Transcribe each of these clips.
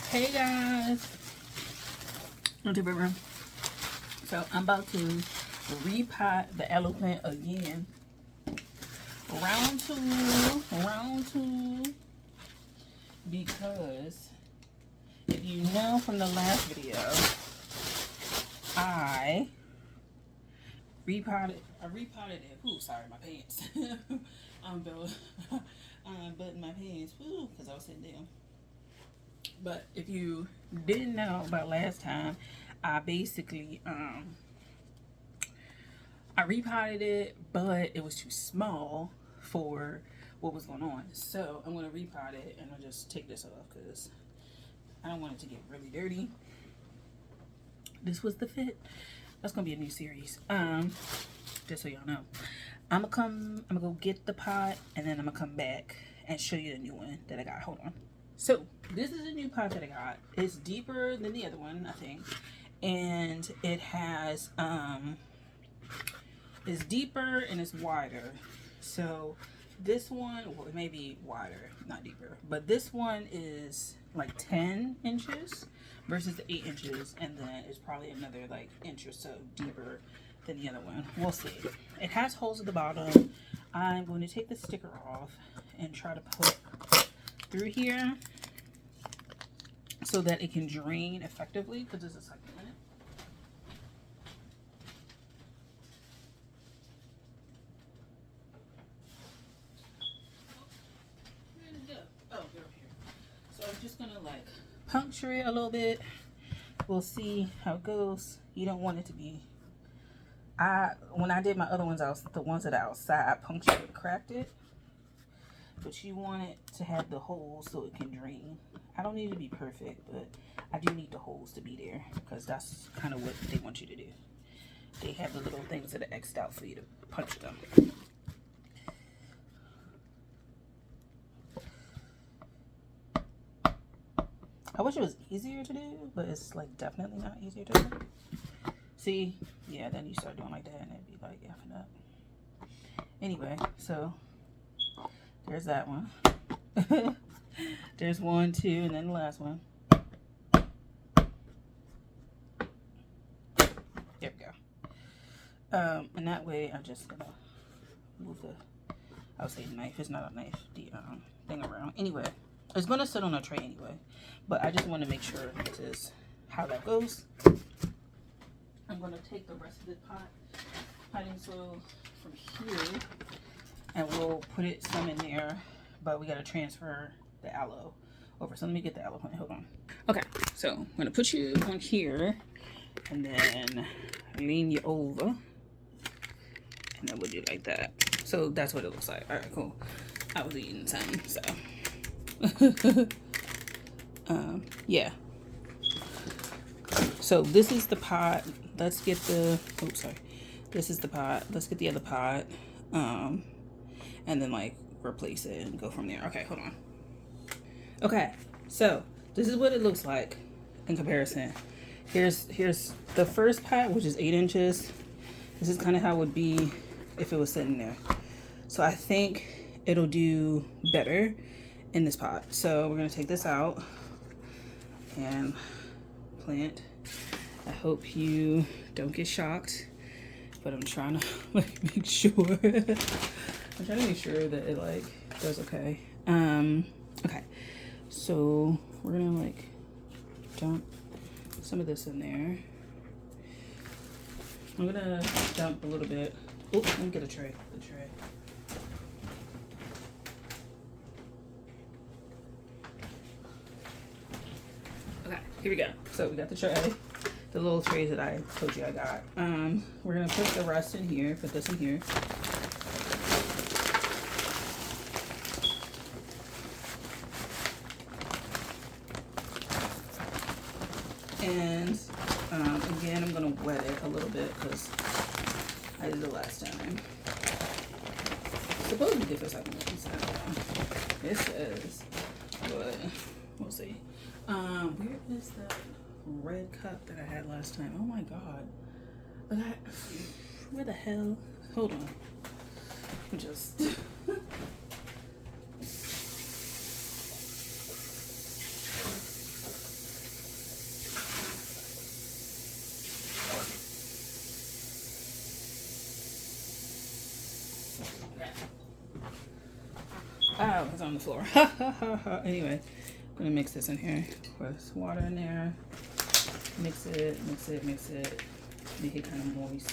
Hey guys, so I'm about to repot the aloe plant again. Round two, because if you know from the last video, I repotted it. Ooh, sorry, my pants. I'm buttoning my pants, because I was sitting down. But if you didn't know about last time, I basically I repotted it, but it was too small for what was going on. So I'm gonna repot it, and I'll just take this off because I don't want it to get really dirty. This was the fit. That's gonna be a new series. Just so y'all know, I'm gonna go get the pot, and then I'm gonna come back and show you the new one that I got. Hold on. So this is a new pot that I got. It's deeper than the other one, I think, and it has it's deeper and it's wider. So this one, well, it may be wider, not deeper, but this one is like 10 inches versus the 8 inches, and then it's probably another like inch or so deeper than the other one. We'll see. It has holes at the bottom. I'm going to take the sticker off and try to put through here so that it can drain effectively, because there's a second in it. Where did it go? Oh, they're up here. So I'm just gonna like puncture it a little bit. We'll see how it goes. You don't want it to be. When I did my other ones, the ones that are outside, I punctured and cracked it. But you want it to have the holes so it can drain. I don't need it to be perfect, but I do need the holes to be there, because that's kind of what they want you to do. They have the little things that are X'd out for you to punch them. I wish it was easier to do, but it's like definitely not easier to do. See? Yeah, then you start doing like that and it'd be like effing up. Anyway, so there's that one. There's 1, 2, and then the last one. There we go. And that way I'm just gonna move the, I would say knife, it's not a knife, the thing around. Anyway, it's gonna sit on a tray anyway, but I just want to make sure this is how that goes. I'm gonna take the rest of the potting soil from here, and we'll put it some in there, but we gotta transfer the aloe over. So let me get the aloe plant. Hold on. Okay, so I'm gonna put you on here, and then lean you over, and then we'll do like that. So that's what it looks like. All right, cool. I was eating something, so yeah. So this is the pot. Let's get the, oops, sorry. This is the pot. Let's get the other pot, and then like replace it and go from there. Okay, hold on. Okay, so this is what it looks like in comparison. Here's the first pot, which is 8 inches. This is kind of how it would be if it was sitting there. So I think it'll do better in this pot. So we're gonna take this out and plant. I hope you don't get shocked, but I'm trying to like make sure. I'm trying to make sure that it like does okay. Okay, so we're gonna like dump some of this in there. I'm gonna dump a little bit. Oh, let me get a tray. The tray. Okay, here we go. So we got the tray, the little trays that I told you I got. We're gonna put the rest in here. Put this in here. And again, I'm gonna wet it a little bit because I did it last time. Supposed to be good for something. It says, but we'll see. Where is that red cup that I had last time? Oh my god. Where the hell? Hold on. Just on the floor. Anyway, I'm gonna mix this in here. Put water in there. Mix it, mix it, mix it. Make it kind of moist.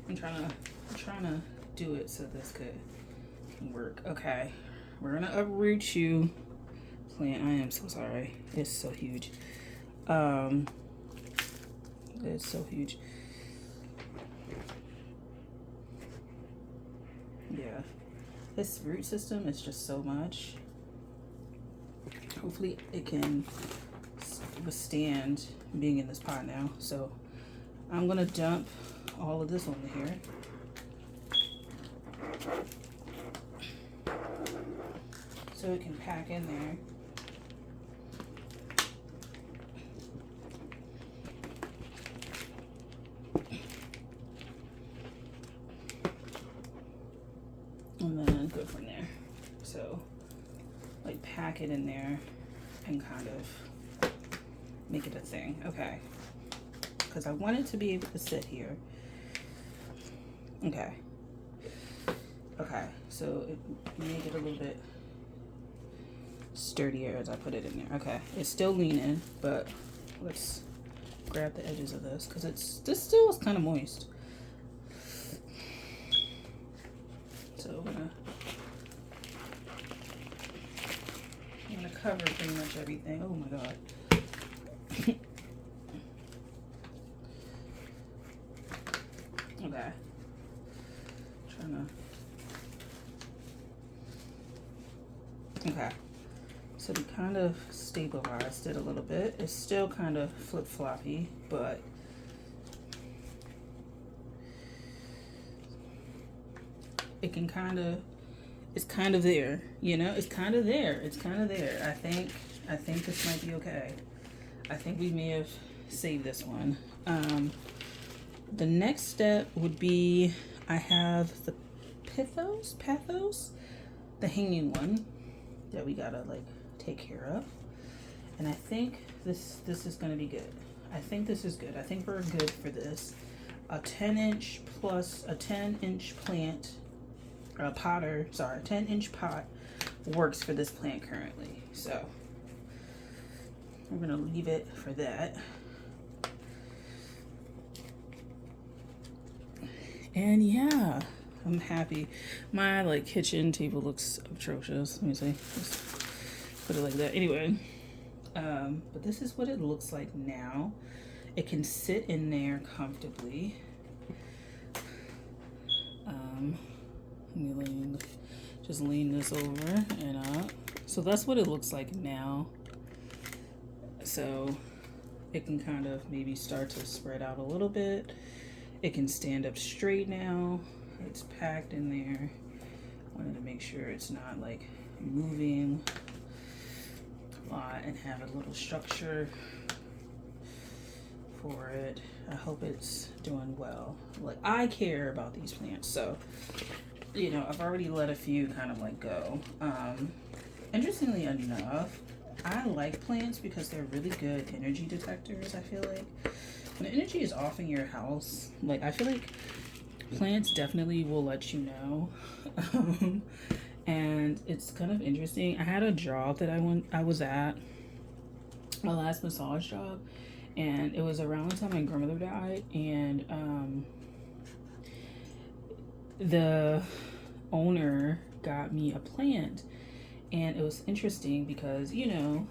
I'm trying to do it so this could work. Okay, we're gonna uproot you, plant. I am so sorry. It's so huge. It's so huge. Yeah, this root system is just so much. Hopefully it can withstand being in this pot now. So I'm gonna dump all of this on here. So it can pack in there. And then go from there. So like pack it in there and kind of make it a thing. Okay. Because I want it to be able to sit here. Okay. Okay. So make it a little bit sturdier as I put it in there. Okay. It's still leaning, but let's grab the edges of this because this still is kind of moist. So I'm gonna cover pretty much everything. Oh my god. Okay. Okay. So we kind of stabilized it a little bit. It's still kind of flip-floppy, but it can it's kind of there, you know? It's kind of there. It's kind of there. I think this might be okay. I think we may have saved this one. The next step would be I have the Pothos, the hanging one that we gotta like take care of. And I think this is gonna be good. I think this is good. I think we're good for this. A 10-inch plus a 10-inch plant, or a 10-inch pot works for this plant currently. So we're gonna leave it for that. And yeah, I'm happy. My like kitchen table looks atrocious. Let me see. Just put it like that. Anyway, but this is what it looks like now. It can sit in there comfortably. Let me just lean this over and up. So that's what it looks like now. So it can kind of maybe start to spread out a little bit. It can stand up straight now. It's packed in there. I wanted to make sure it's not like moving a lot and have a little structure for it. I hope it's doing well. Like, I care about these plants, so you know, I've already let a few kind of like go. Interestingly enough, I like plants because they're really good energy detectors. I feel like when energy is off in your house, like I feel like plants definitely will let you know. And it's kind of interesting. I had a job that I was at, my last massage job, and it was around the time my grandmother died, and the owner got me a plant. And it was interesting because, you know,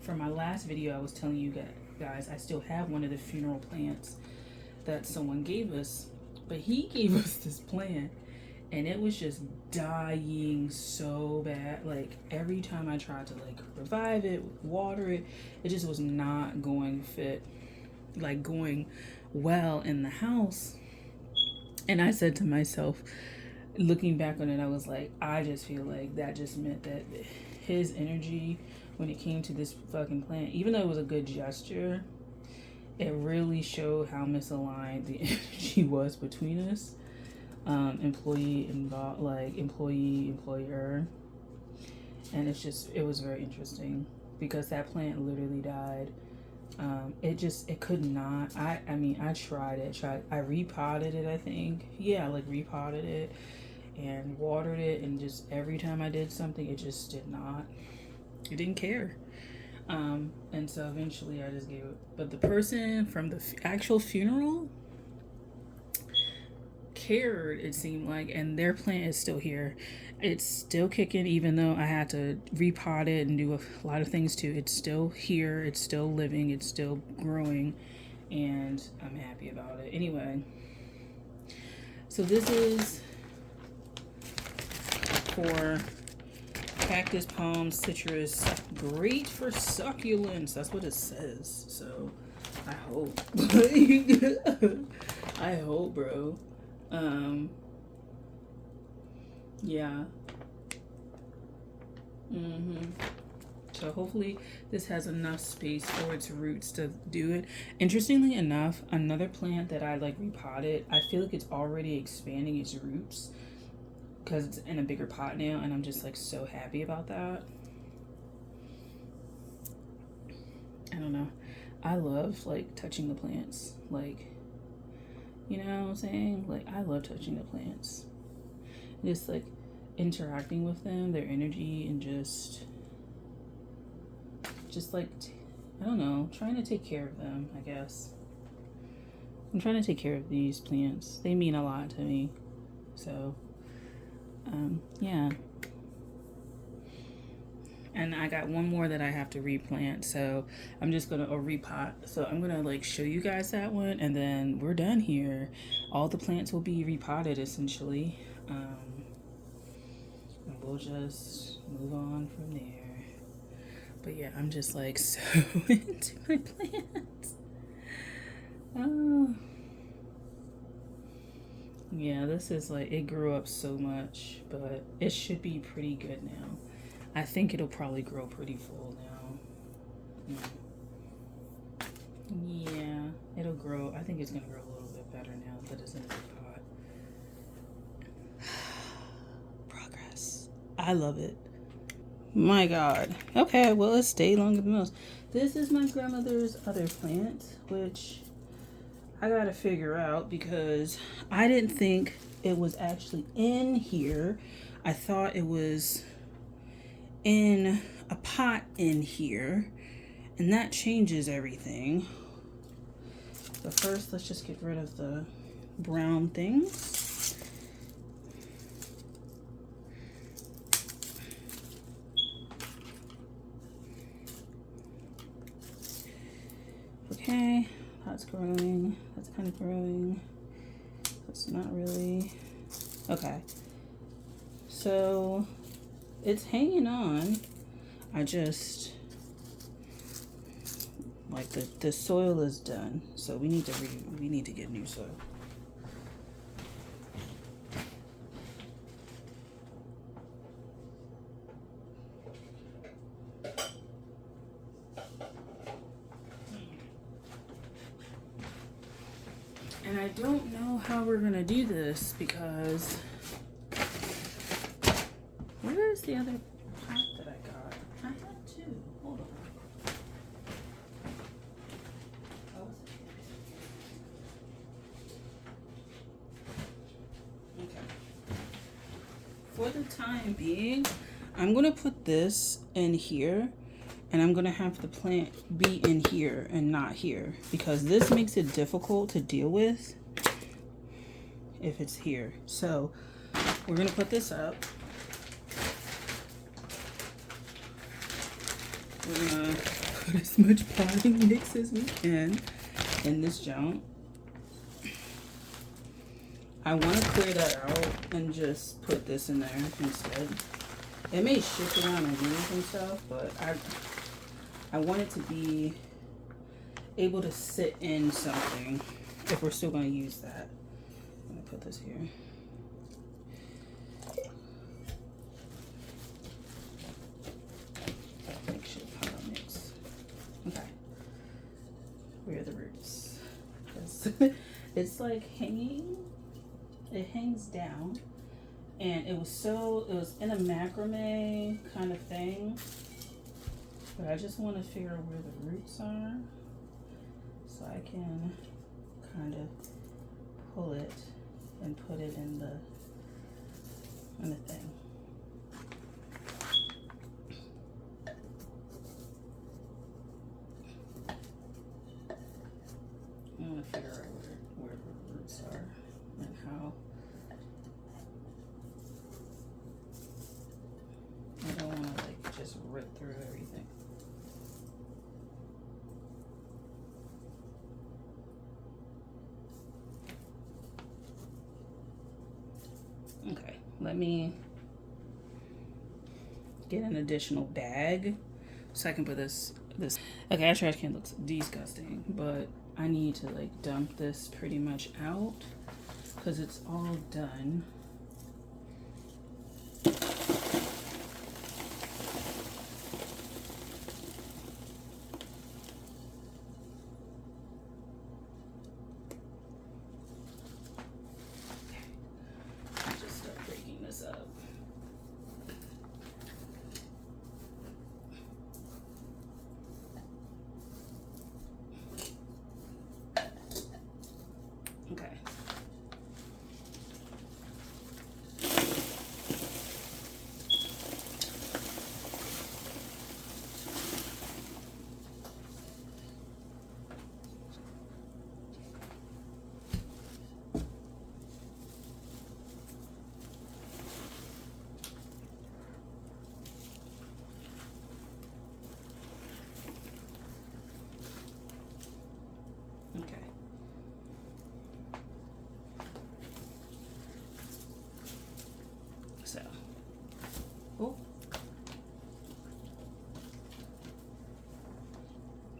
for my last video I was telling you guys I still have one of the funeral plants that someone gave us, but he gave us this plant and it was just dying so bad. Like every time I tried to like revive it, water it, it just was not going well in the house. And I said to myself, looking back on it, I was like, I just feel like that just meant that his energy when it came to this fucking plant, even though it was a good gesture, it really showed how misaligned the energy was between us. Employee involved, like employee, employer. And it was very interesting because that plant literally died It could not. I mean, I tried, I repotted it, I think. Yeah, like repotted it and watered it, and just every time I did something, it just did not. It didn't care. And so eventually I just gave it. But the person from the actual funeral cared, it seemed like, and their plant is still here. It's still kicking, even though I had to repot it and do a lot of things to. It's still here, it's still living, it's still growing, and I'm happy about it. Anyway, so this is for cactus, palm, citrus, great for succulents. That's what it says. So I hope. I hope, bro. Um, yeah. So hopefully this has enough space for its roots to do it. Interestingly enough, another plant that I like repotted, I feel like it's already expanding its roots because it's in a bigger pot now, and I'm just like so happy about that. I don't know. I love like touching the plants. Like, you know what I'm saying? Like, I love touching the plants. Just like interacting with them, their energy, and just like, I don't know, trying to take care of them, I guess. I'm trying to take care of these plants. They mean a lot to me. So, yeah. And I got one more that I have to replant, so I'm just gonna, or repot. So I'm gonna like show you guys that one, and then we're done here. All the plants will be repotted essentially. And we'll just move on from there. But yeah, I'm just like so into my plants. Oh. Yeah, this is like, it grew up so much, but it should be pretty good now. I think it'll probably grow pretty full now. Yeah, it'll grow. I think it's gonna grow a little bit better now that it's in the pot. Progress. I love it. My God. Okay, well, it stayed longer than most. This is my grandmother's other plant, which I gotta figure out because I didn't think it was actually in here. I thought it was in a pot in here, and that changes everything. But first, let's just get rid of the brown things. Okay, that's growing. That's kind of growing. That's not really. Okay. So it's hanging on. I just like the soil is done. So we need to get new soil. And I don't know how we're gonna do this because where is the other pot that I got? I had two. Hold on. Okay. For the time being, I'm gonna put this in here, and I'm gonna have the plant be in here and not here because this makes it difficult to deal with if it's here. So we're gonna put this up. We're gonna put as much potting mix as we can in this junk. I want to clear that out and just put this in there instead. It may shift around and move and stuff, but I want it to be able to sit in something if we're still going to use that. I'm going to put this here. Makeshift pot mix. Okay. Where are the roots? It's like hanging. It hangs down, and it was in a macrame kind of thing, but I just want to figure out where the roots are. so I can kind of pull it and put it in the thing. I'm gonna figure out where the roots are and how. I don't want to like just rip through everything. Okay, let me get an additional bag so I can put this. Okay, our trash can looks disgusting, but I need to like dump this pretty much out because it's all done.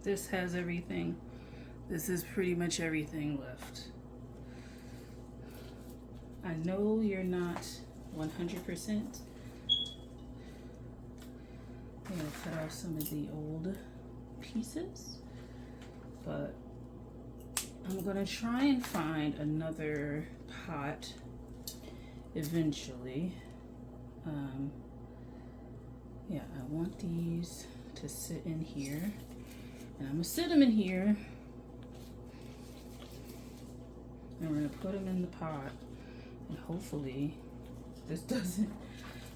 This has everything. This is pretty much everything left. I know you're not 100%. I'm gonna cut off some of the old pieces, but I'm gonna try and find another pot eventually. Yeah, I want these to sit in here. And I'm gonna sit them in here, and we're gonna put them in the pot, and hopefully this doesn't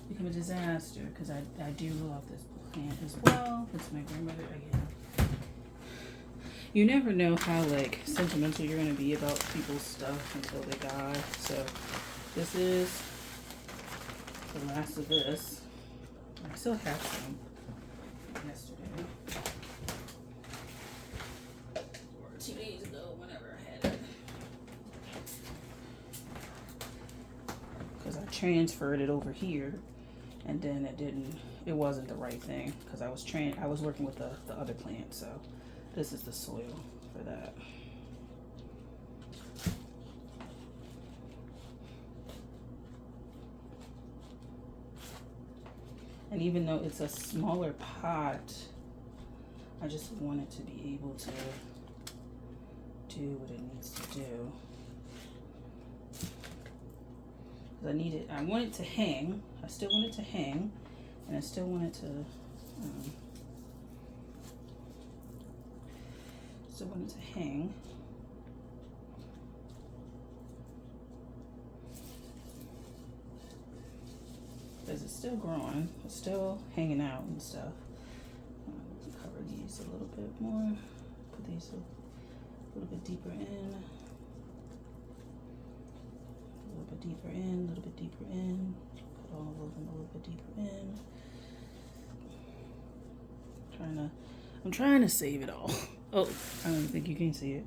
become a disaster, because I do love this plant as well. It's my grandmother again. You never know how like sentimental you're gonna be about people's stuff until they die. So this is the last of this. I still have some yesterday. 2 days ago, whenever I had it, because I transferred it over here, and then it wasn't the right thing because I was working with the other plant. So this is the soil for that. And even though it's a smaller pot, I just want it to be able to do what it needs to do. I want it to hang. I still want it to hang, and I still want it to hang. Because it's still growing, it's still hanging out and stuff. Cover these a little bit more. Put these a little bit deeper in. A little bit deeper in, a little bit deeper in. Put all of them a little bit deeper in. I'm trying to save it all. Oh, I don't think you can see it.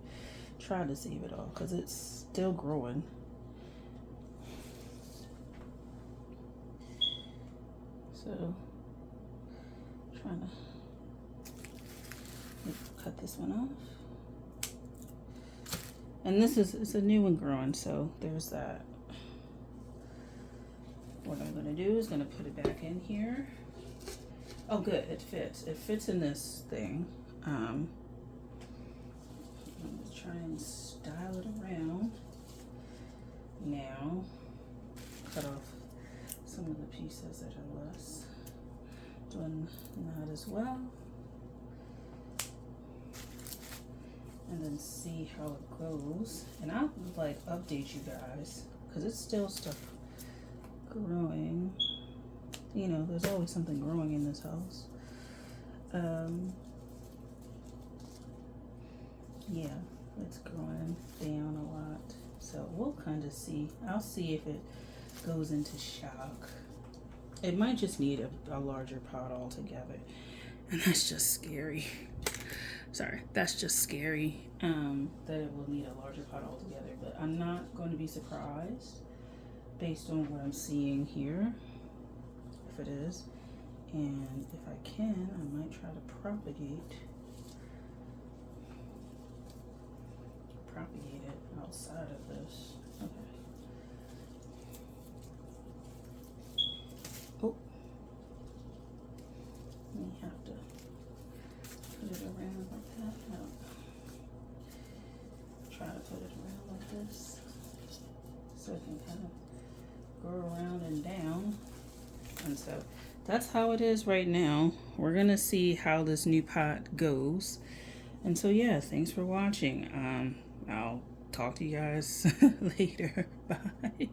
Try to save it all because it's still growing. So, trying to cut this one off. And it's a new one growing, so there's that. What I'm gonna do is gonna put it back in here. Oh good, it fits. It fits in this thing. I'm gonna try and style it around. Now, cut off some of the pieces that are less. Doing that as well. and then see how it goes. And I'll like update you guys because it's still stuff growing. You know, there's always something growing in this house. Yeah, it's growing down a lot. So we'll kind of see. I'll see if it goes into shock. It might just need a larger pot altogether. And that's just scary. Sorry, that's just scary that it will need a larger pot altogether. But I'm not going to be surprised based on what I'm seeing here, if it is. And if I can, I might try to propagate it outside of this. Okay. Oh, we have to put it around like that. No. Try to put it around like this so it can kind of grow around and down. And so that's how it is right now. We're gonna see how this new pot goes. And so yeah, thanks for watching. I'll talk to you guys later. Bye.